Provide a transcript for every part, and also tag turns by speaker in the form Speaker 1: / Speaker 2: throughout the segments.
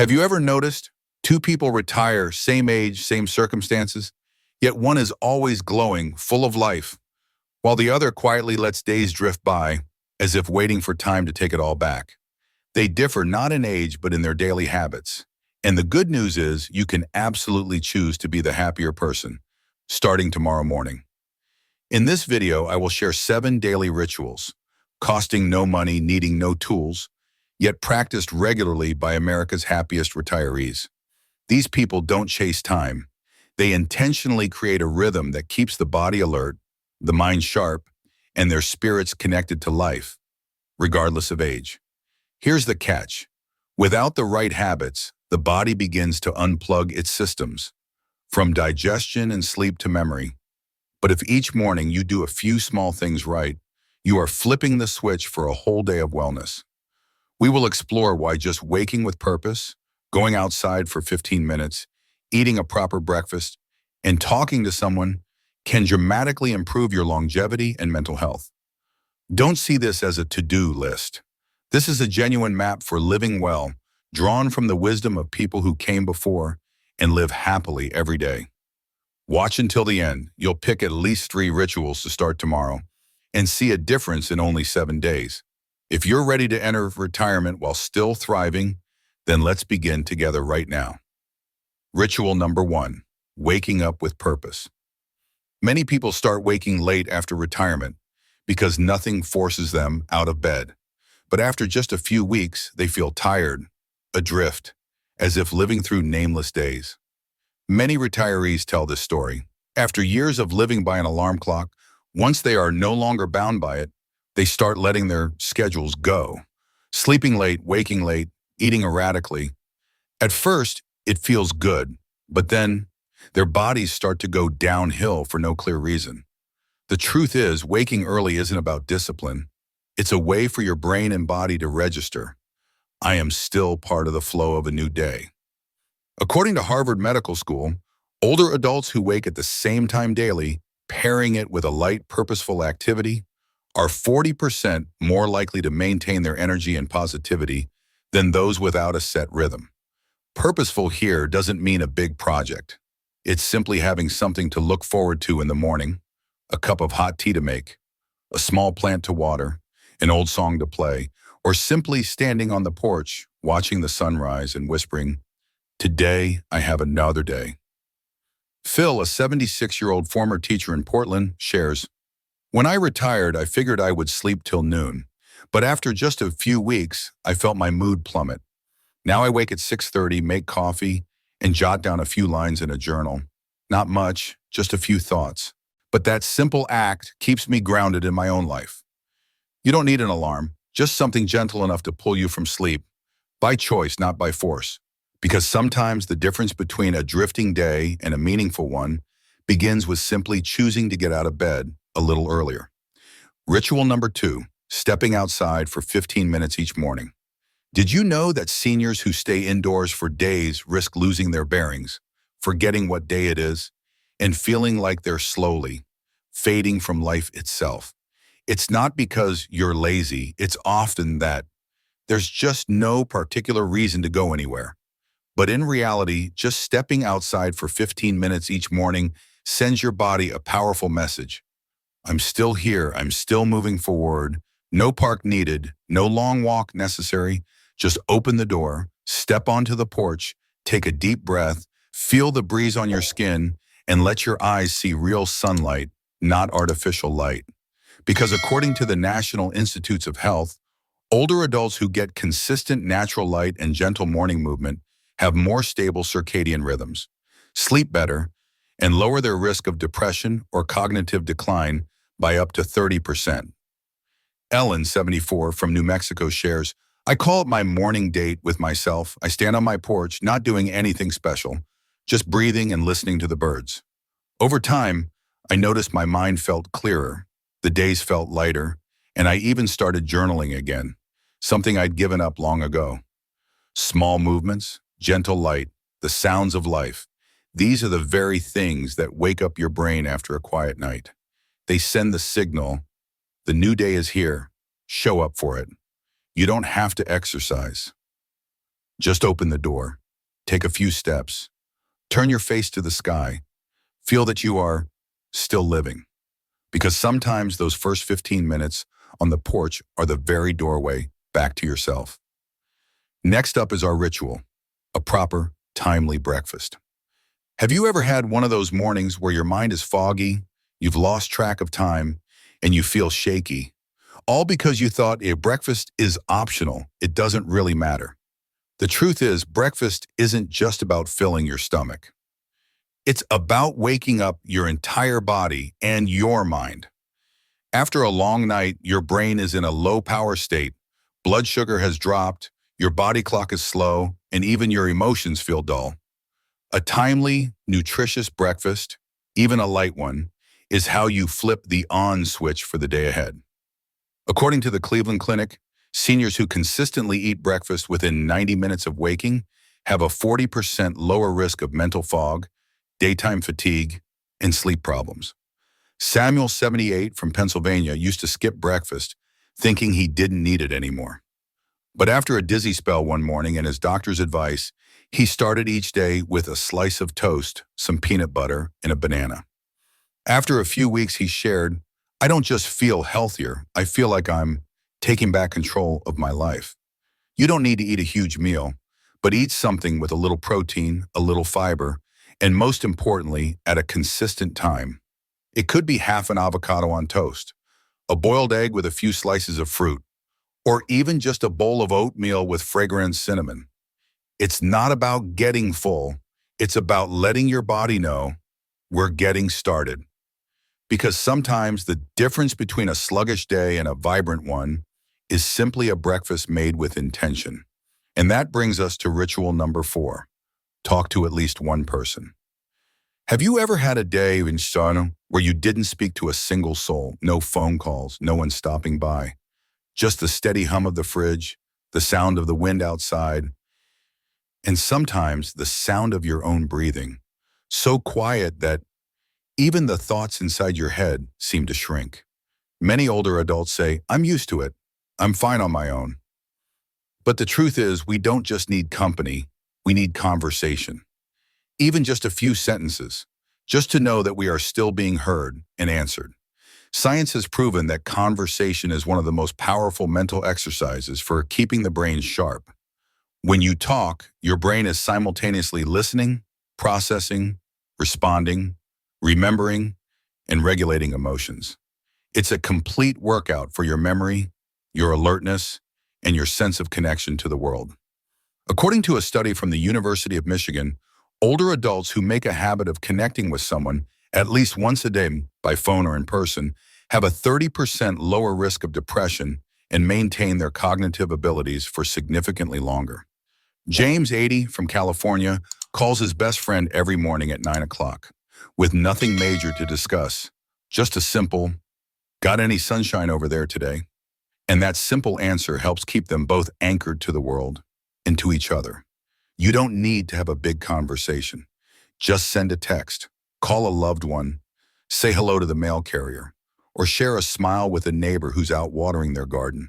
Speaker 1: Have you ever noticed two people retire, same age, same circumstances, yet one is always glowing, full of life, while the other quietly lets days drift by as if waiting for time to take it all back? They differ not in age, but in their daily habits. And the good news is you can absolutely choose to be the happier person, starting tomorrow morning. In this video, I will share 7 daily rituals, costing no money, needing no tools, yet practiced regularly by America's happiest retirees. These people don't chase time. They intentionally create a rhythm that keeps the body alert, the mind sharp, and their spirits connected to life, regardless of age. Here's the catch. Without the right habits, the body begins to unplug its systems, from digestion and sleep to memory. But if each morning you do a few small things right, you are flipping the switch for a whole day of wellness. We will explore why just waking with purpose, going outside for 15 minutes, eating a proper breakfast, and talking to someone can dramatically improve your longevity and mental health. Don't see this as a to-do list. This is a genuine map for living well, drawn from the wisdom of people who came before and live happily every day. Watch until the end. You'll pick at least 3 rituals to start tomorrow and see a difference in only 7 days. If you're ready to enter retirement while still thriving, then let's begin together right now. Ritual number 1, waking up with purpose. Many people start waking late after retirement because nothing forces them out of bed. But after just a few weeks, they feel tired, adrift, as if living through nameless days. Many retirees tell this story. After years of living by an alarm clock, once they are no longer bound by it, they start letting their schedules go. Sleeping late, waking late, eating erratically. At first, it feels good, but then their bodies start to go downhill for no clear reason. The truth is, waking early isn't about discipline. It's a way for your brain and body to register. I am still part of the flow of a new day. According to Harvard Medical School, older adults who wake at the same time daily, pairing it with a light, purposeful activity, are 40% more likely to maintain their energy and positivity than those without a set rhythm. Purposeful here doesn't mean a big project. It's simply having something to look forward to in the morning, a cup of hot tea to make, a small plant to water, an old song to play, or simply standing on the porch, watching the sunrise and whispering, "Today, I have another day." Phil, a 76-year-old former teacher in Portland, shares, "When I retired, I figured I would sleep till noon. But after just a few weeks, I felt my mood plummet. Now I wake at 6:30, make coffee, and jot down a few lines in a journal. Not much, just a few thoughts. But that simple act keeps me grounded in my own life." You don't need an alarm, just something gentle enough to pull you from sleep, by choice, not by force. Because sometimes the difference between a drifting day and a meaningful one begins with simply choosing to get out of bed a little earlier. Ritual number 2, stepping outside for 15 minutes each morning. Did you know that seniors who stay indoors for days risk losing their bearings, forgetting what day it is, and feeling like they're slowly fading from life itself? It's not because you're lazy, it's often that there's just no particular reason to go anywhere. But in reality, just stepping outside for 15 minutes each morning sends your body a powerful message. I'm still here, I'm still moving forward, no park needed, no long walk necessary. Just open the door, step onto the porch, take a deep breath, feel the breeze on your skin, and let your eyes see real sunlight, not artificial light. Because according to the National Institutes of Health, older adults who get consistent natural light and gentle morning movement have more stable circadian rhythms, sleep better, and lower their risk of depression or cognitive decline by up to 30%. Ellen, 74, from New Mexico, shares, "I call it my morning date with myself. I stand on my porch, not doing anything special, just breathing and listening to the birds. Over time, I noticed my mind felt clearer, the days felt lighter, and I even started journaling again, something I'd given up long ago. Small movements, gentle light, the sounds of life. These are the very things that wake up your brain after a quiet night. They send the signal, the new day is here, show up for it. You don't have to exercise." Just open the door, take a few steps, turn your face to the sky, feel that you are still living. Because sometimes those first 15 minutes on the porch are the very doorway back to yourself. Next up is our ritual, a proper, timely breakfast. Have you ever had one of those mornings where your mind is foggy, you've lost track of time, and you feel shaky? All because you thought a breakfast is optional, it doesn't really matter. The truth is, breakfast isn't just about filling your stomach. It's about waking up your entire body and your mind. After a long night, your brain is in a low-power state, blood sugar has dropped, your body clock is slow, and even your emotions feel dull. A timely, nutritious breakfast, even a light one, is how you flip the on switch for the day ahead. According to the Cleveland Clinic, seniors who consistently eat breakfast within 90 minutes of waking have a 40% lower risk of mental fog, daytime fatigue, and sleep problems. Samuel, 78, from Pennsylvania, used to skip breakfast, thinking he didn't need it anymore. But after a dizzy spell one morning and his doctor's advice, he started each day with a slice of toast, some peanut butter, and a banana. After a few weeks, he shared, "I don't just feel healthier, I feel like I'm taking back control of my life." You don't need to eat a huge meal, but eat something with a little protein, a little fiber, and most importantly, at a consistent time. It could be half an avocado on toast, a boiled egg with a few slices of fruit, or even just a bowl of oatmeal with fragrant cinnamon. It's not about getting full, it's about letting your body know we're getting started. Because sometimes the difference between a sluggish day and a vibrant one is simply a breakfast made with intention. And that brings us to ritual number 4. Talk to at least one person. Have you ever had a day in Shana where you didn't speak to a single soul, no phone calls, no one stopping by, just the steady hum of the fridge, the sound of the wind outside, and sometimes the sound of your own breathing, so quiet that even the thoughts inside your head seem to shrink? Many older adults say, "I'm used to it. I'm fine on my own." But the truth is, we don't just need company, we need conversation. Even just a few sentences, just to know that we are still being heard and answered. Science has proven that conversation is one of the most powerful mental exercises for keeping the brain sharp. When you talk, your brain is simultaneously listening, processing, responding, remembering, and regulating emotions. It's a complete workout for your memory, your alertness, and your sense of connection to the world. According to a study from the University of Michigan, older adults who make a habit of connecting with someone at least once a day by phone or in person have a 30% lower risk of depression and maintain their cognitive abilities for significantly longer. James, 80, from California, calls his best friend every morning at 9 o'clock, with nothing major to discuss, just a simple, "Got any sunshine over there today?" And that simple answer helps keep them both anchored to the world and to each other. You don't need to have a big conversation. Just send a text, call a loved one, say hello to the mail carrier, or share a smile with a neighbor who's out watering their garden.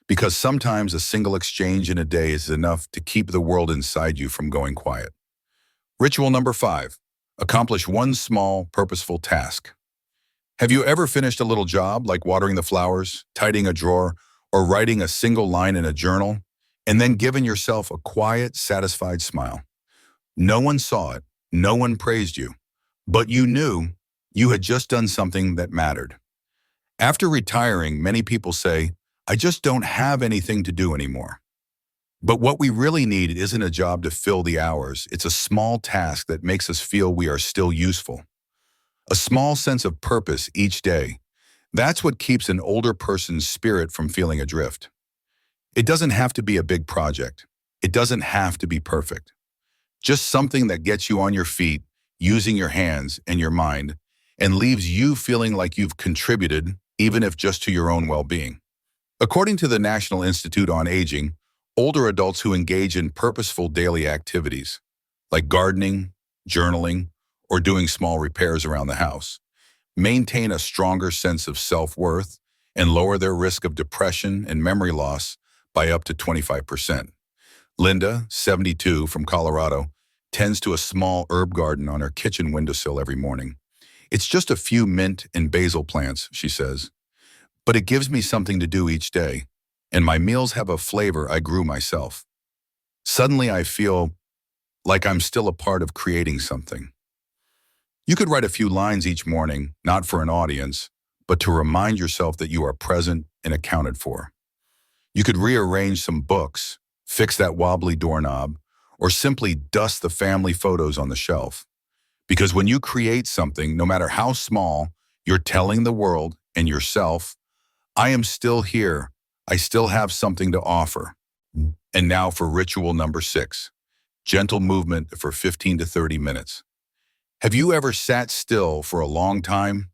Speaker 1: Because sometimes a single exchange in a day is enough to keep the world inside you from going quiet. Ritual number 5, accomplish one small, purposeful task. Have you ever finished a little job like watering the flowers, tidying a drawer, or writing a single line in a journal, and then given yourself a quiet, satisfied smile? No one saw it, no one praised you, but you knew you had just done something that mattered. After retiring, many people say, "I just don't have anything to do anymore." But what we really need isn't a job to fill the hours. It's a small task that makes us feel we are still useful. A small sense of purpose each day. That's what keeps an older person's spirit from feeling adrift. It doesn't have to be a big project. It doesn't have to be perfect. Just something that gets you on your feet, using your hands and your mind, and leaves you feeling like you've contributed, even if just to your own well-being. According to the National Institute on Aging, older adults who engage in purposeful daily activities, like gardening, journaling, or doing small repairs around the house, maintain a stronger sense of self-worth and lower their risk of depression and memory loss by up to 25%. Linda, 72, from Colorado, tends to a small herb garden on her kitchen windowsill every morning. It's just a few mint and basil plants, she says, but it gives me something to do each day, and my meals have a flavor I grew myself. Suddenly I feel like I'm still a part of creating something. You could write a few lines each morning, not for an audience, but to remind yourself that you are present and accounted for. You could rearrange some books, fix that wobbly doorknob, or simply dust the family photos on the shelf. Because when you create something, no matter how small, you're telling the world and yourself, I am still here. I still have something to offer. And now for ritual number 6, gentle movement for 15 to 30 minutes. Have you ever sat still for a long time,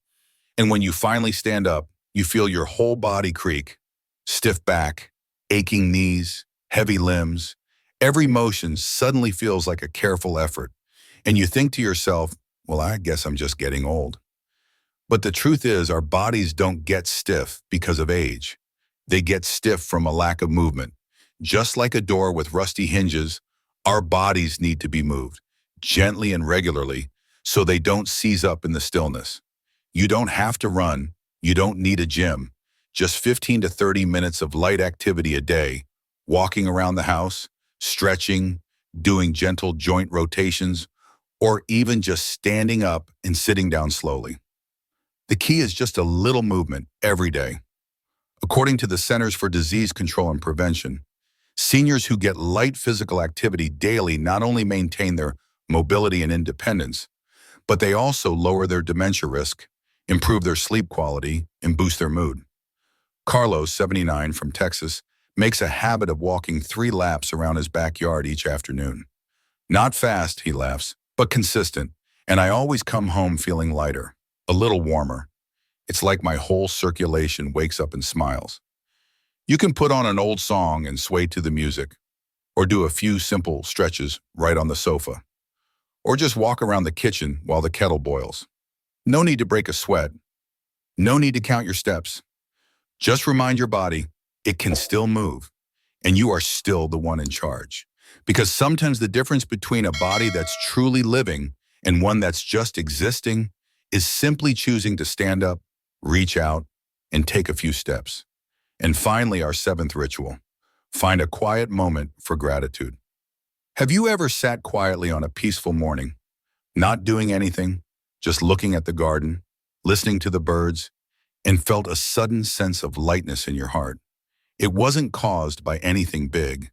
Speaker 1: and when you finally stand up, you feel your whole body creak, stiff back, aching knees, heavy limbs? Every motion suddenly feels like a careful effort, and you think to yourself, well, I guess I'm just getting old. But the truth is, our bodies don't get stiff because of age. They get stiff from a lack of movement. Just like a door with rusty hinges, our bodies need to be moved, gently and regularly, so they don't seize up in the stillness. You don't have to run. You don't need a gym. Just 15 to 30 minutes of light activity a day, walking around the house, stretching, doing gentle joint rotations, or even just standing up and sitting down slowly. The key is just a little movement every day. According to the Centers for Disease Control and Prevention, seniors who get light physical activity daily not only maintain their mobility and independence, but they also lower their dementia risk, improve their sleep quality, and boost their mood. Carlos, 79, from Texas, makes a habit of walking 3 laps around his backyard each afternoon. Not fast, he laughs, but consistent, and I always come home feeling lighter, a little warmer. It's like my whole circulation wakes up and smiles. You can put on an old song and sway to the music, or do a few simple stretches right on the sofa, or just walk around the kitchen while the kettle boils. No need to break a sweat. No need to count your steps. Just remind your body it can still move, and you are still the one in charge. Because sometimes the difference between a body that's truly living and one that's just existing is simply choosing to stand up, reach out, and take a few steps. And finally, our 7th ritual, find a quiet moment for gratitude. Have you ever sat quietly on a peaceful morning, not doing anything, just looking at the garden, listening to the birds, and felt a sudden sense of lightness in your heart? It wasn't caused by anything big.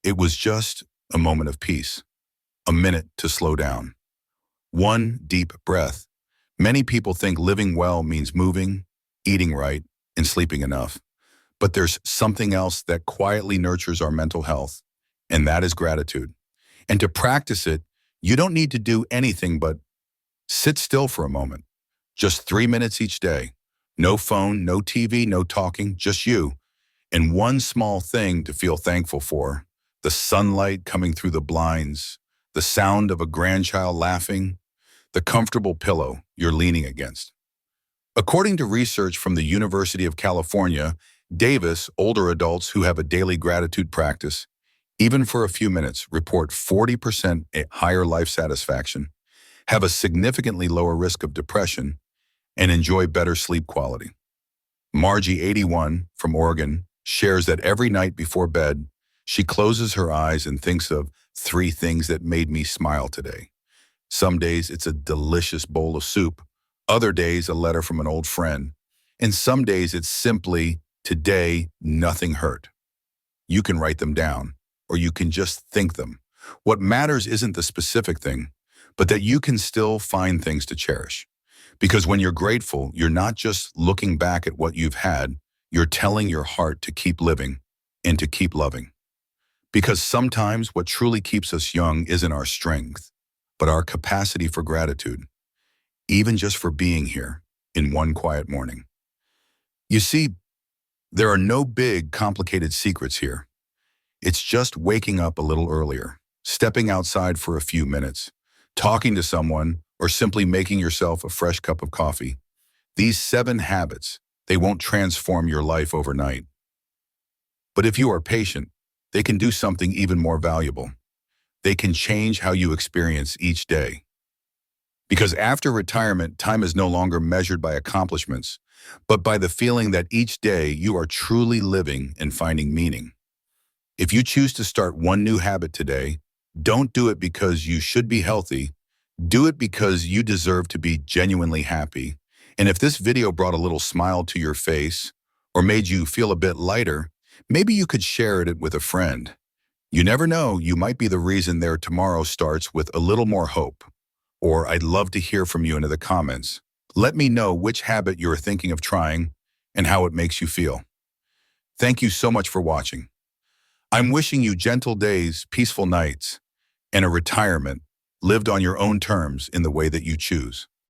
Speaker 1: It was just a moment of peace, a minute to slow down. One deep breath. Many people think living well means moving, eating right, and sleeping enough. But there's something else that quietly nurtures our mental health, and that is gratitude. And to practice it, you don't need to do anything but sit still for a moment. Just 3 minutes each day. No phone, no TV, no talking, just you. And one small thing to feel thankful for: the sunlight coming through the blinds, the sound of a grandchild laughing, the comfortable pillow you're leaning against. According to research from the University of California, Davis, older adults who have a daily gratitude practice, even for a few minutes, report 40% higher life satisfaction, have a significantly lower risk of depression, and enjoy better sleep quality. Margie, 81, from Oregon, shares that every night before bed, she closes her eyes and thinks of 3 things that made me smile today. Some days it's a delicious bowl of soup, other days a letter from an old friend, and some days it's simply, today, nothing hurt. You can write them down, or you can just think them. What matters isn't the specific thing, but that you can still find things to cherish. Because when you're grateful, you're not just looking back at what you've had, you're telling your heart to keep living and to keep loving. Because sometimes what truly keeps us young isn't our strength, but our capacity for gratitude, even just for being here in one quiet morning. You see, there are no big, complicated secrets here. It's just waking up a little earlier, stepping outside for a few minutes, talking to someone, or simply making yourself a fresh cup of coffee. These 7 habits, they won't transform your life overnight. But if you are patient, they can do something even more valuable. They can change how you experience each day. Because after retirement, time is no longer measured by accomplishments, but by the feeling that each day you are truly living and finding meaning. If you choose to start one new habit today, don't do it because you should be healthy. Do it because you deserve to be genuinely happy. And if this video brought a little smile to your face or made you feel a bit lighter, maybe you could share it with a friend. You never know, you might be the reason their tomorrow starts with a little more hope. Or I'd love to hear from you in the comments. Let me know which habit you're thinking of trying and how it makes you feel. Thank you so much for watching. I'm wishing you gentle days, peaceful nights, and a retirement lived on your own terms in the way that you choose.